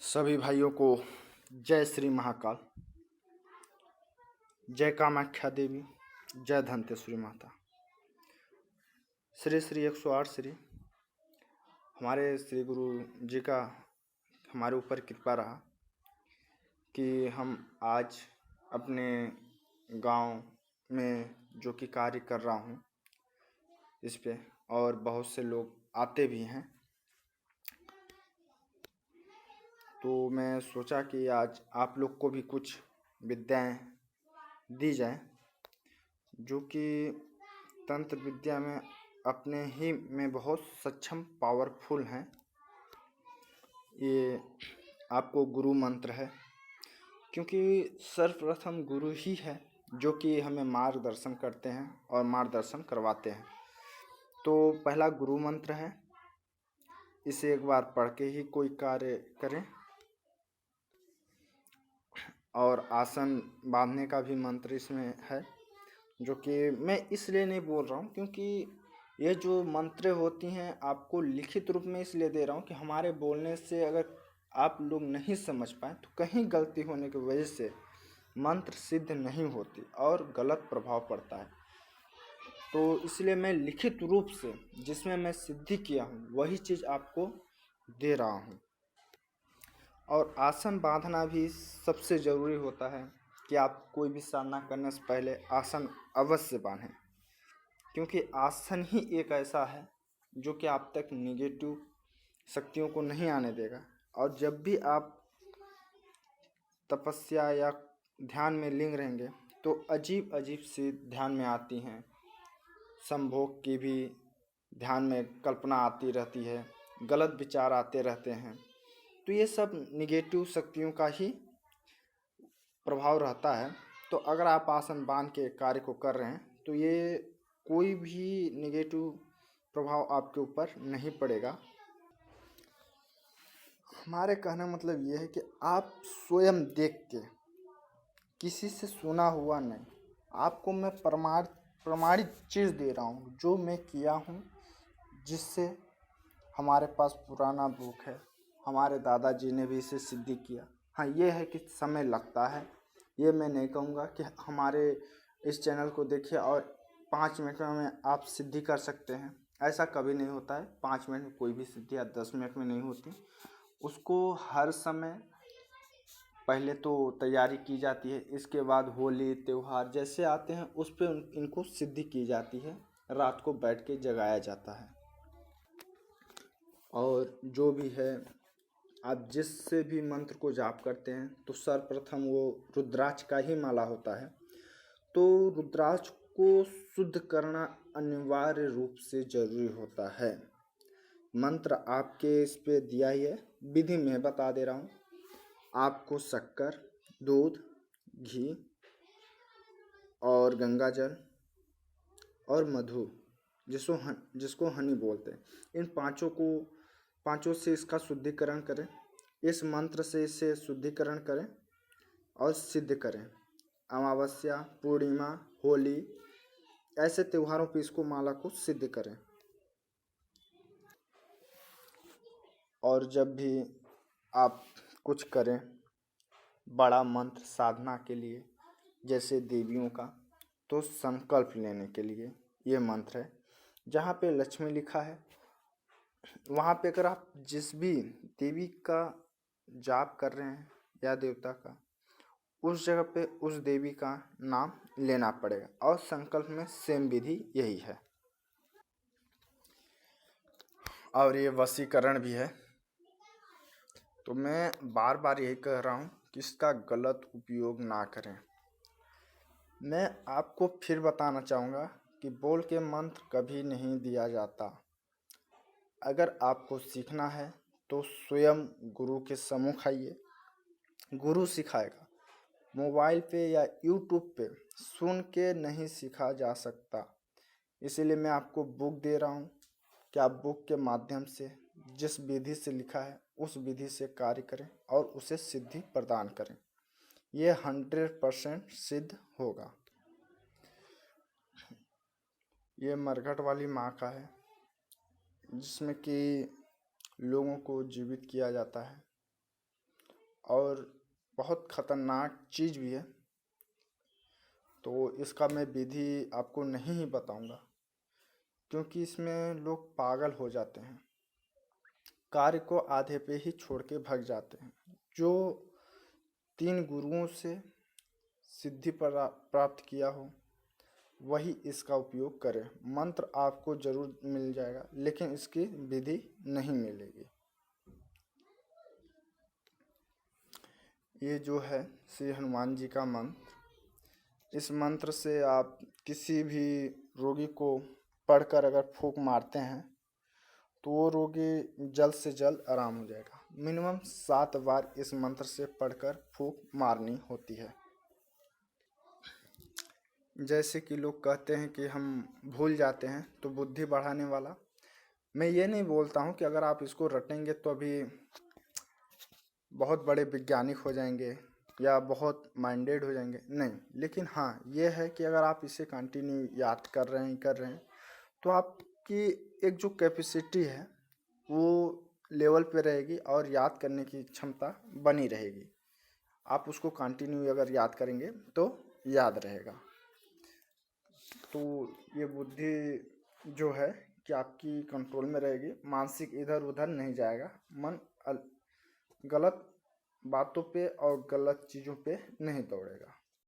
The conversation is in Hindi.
सभी भाइयों को जय श्री महाकाल, जय कामाख्या देवी, जय धनतेश्वरी माता। श्री श्री 108 श्री हमारे श्री गुरु जी का हमारे ऊपर कृपा रहा कि हम आज अपने गांव में जो कि कार्य कर रहा हूं इस पे, और बहुत से लोग आते भी हैं। तो मैं सोचा कि आज आप लोग को भी कुछ विद्याएं दी जाए जो कि तंत्र विद्या में अपने ही में बहुत सक्षम पावरफुल हैं। ये आपको गुरु मंत्र है, क्योंकि सर्वप्रथम गुरु ही है जो कि हमें मार्गदर्शन करते हैं और मार्गदर्शन करवाते हैं। तो पहला गुरु मंत्र है, इसे एक बार पढ़ के ही कोई कार्य करें। और आसन बांधने का भी मंत्र इसमें है, जो कि मैं इसलिए नहीं बोल रहा हूँ क्योंकि ये जो मंत्र होती हैं आपको लिखित रूप में इसलिए दे रहा हूँ कि हमारे बोलने से अगर आप लोग नहीं समझ पाए तो कहीं गलती होने की वजह से मंत्र सिद्ध नहीं होती और गलत प्रभाव पड़ता है। तो इसलिए मैं लिखित रूप से जिसमें मैं सिद्धि किया हूँ वही चीज़ आपको दे रहा हूँ। और आसन बांधना भी सबसे ज़रूरी होता है कि आप कोई भी साधना करने से पहले आसन अवश्य बांधें, क्योंकि आसन ही एक ऐसा है जो कि आप तक निगेटिव शक्तियों को नहीं आने देगा। और जब भी आप तपस्या या ध्यान में लीन रहेंगे तो अजीब अजीब सी ध्यान में आती हैं, संभोग की भी ध्यान में कल्पना आती रहती है, गलत विचार आते रहते हैं। तो ये सब निगेटिव शक्तियों का ही प्रभाव रहता है। तो अगर आप आसन बांध के कार्य को कर रहे हैं तो ये कोई भी निगेटिव प्रभाव आपके ऊपर नहीं पड़ेगा। हमारे कहने मतलब ये है कि आप स्वयं देख के, किसी से सुना हुआ नहीं, आपको मैं प्रमाणित चीज़ दे रहा हूँ जो मैं किया हूँ, जिससे हमारे पास पुराना बुक है, हमारे दादाजी ने भी इसे सिद्धि किया। हाँ, ये है कि समय लगता है। ये मैं नहीं कहूँगा कि हमारे इस चैनल को देखिए और 5 मिनट में आप सिद्धि कर सकते हैं, ऐसा कभी नहीं होता है। 5 मिनट में कोई भी सिद्धि या 10 मिनट में नहीं होती। उसको हर समय पहले तो तैयारी की जाती है, इसके बाद होली त्यौहार जैसे आते हैं उस पर इनको सिद्धि की जाती है, रात को बैठ के जगाया जाता है। और जो भी है, आप जिससे भी मंत्र को जाप करते हैं तो सर्वप्रथम वो रुद्राक्ष का ही माला होता है। तो रुद्राक्ष को शुद्ध करना अनिवार्य रूप से जरूरी होता है। मंत्र आपके इस पे दिया ही है, विधि में बता दे रहा हूँ। आपको शक्कर, दूध, घी और गंगा जल और मधु, जिसको हनी बोलते हैं, इन पांचों से इसका शुद्धिकरण करें। इस मंत्र से इसे शुद्धिकरण करें और सिद्ध करें। अमावस्या, पूर्णिमा, होली ऐसे त्योहारों पर इसको माला को सिद्ध करें। और जब भी आप कुछ करें बड़ा मंत्र साधना के लिए, जैसे देवियों का, तो संकल्प लेने के लिए ये मंत्र है। जहाँ पे लक्ष्मी लिखा है वहाँ पे अगर आप जिस भी देवी का जाप कर रहे हैं या देवता का, उस जगह पे उस देवी का नाम लेना पड़ेगा। और संकल्प में सेम विधि यही है। और ये वशीकरण भी है। तो मैं बार बार यही कह रहा हूँ कि इसका गलत उपयोग ना करें। मैं आपको फिर बताना चाहूँगा कि बोल के मंत्र कभी नहीं दिया जाता। अगर आपको सीखना है तो स्वयं गुरु के सम्मुख आइए, गुरु सिखाएगा। मोबाइल पे या यूट्यूब पे सुन के नहीं सीखा जा सकता। इसीलिए मैं आपको बुक दे रहा हूँ कि आप बुक के माध्यम से जिस विधि से लिखा है उस विधि से कार्य करें और उसे सिद्धि प्रदान करें। ये 100% सिद्ध होगा। ये मरघट वाली माँ का है, जिसमें कि लोगों को जीवित किया जाता है। और बहुत खतरनाक चीज़ भी है। तो इसका मैं विधि आपको नहीं ही बताऊंगा, क्योंकि इसमें लोग पागल हो जाते हैं, कार्य को आधे पे ही छोड़ के भाग जाते हैं। जो 3 गुरुओं से सिद्धि प्राप्त किया हो वही इसका उपयोग करे। मंत्र आपको जरूर मिल जाएगा, लेकिन इसकी विधि नहीं मिलेगी। ये जो है श्री हनुमान जी का मंत्र, इस मंत्र से आप किसी भी रोगी को पढ़कर अगर फूंक मारते हैं तो वो रोगी जल्द से जल्द आराम हो जाएगा। मिनिमम 7 बार इस मंत्र से पढ़कर फूंक मारनी होती है। जैसे कि लोग कहते हैं कि हम भूल जाते हैं, तो बुद्धि बढ़ाने वाला, मैं ये नहीं बोलता हूँ कि अगर आप इसको रटेंगे तो अभी बहुत बड़े वैज्ञानिक हो जाएंगे या बहुत माइंडेड हो जाएंगे, नहीं। लेकिन हाँ, ये है कि अगर आप इसे कंटिन्यू याद कर रहे हैं तो आपकी एक जो कैपेसिटी है वो लेवल पे रहेगी और याद करने की क्षमता बनी रहेगी। आप उसको कंटिन्यू अगर याद करेंगे तो याद रहेगा। तो ये बुद्धि जो है कि आपकी कंट्रोल में रहेगी, मानसिक इधर उधर नहीं जाएगा, मन गलत बातों पे और गलत चीज़ों पे नहीं दौड़ेगा।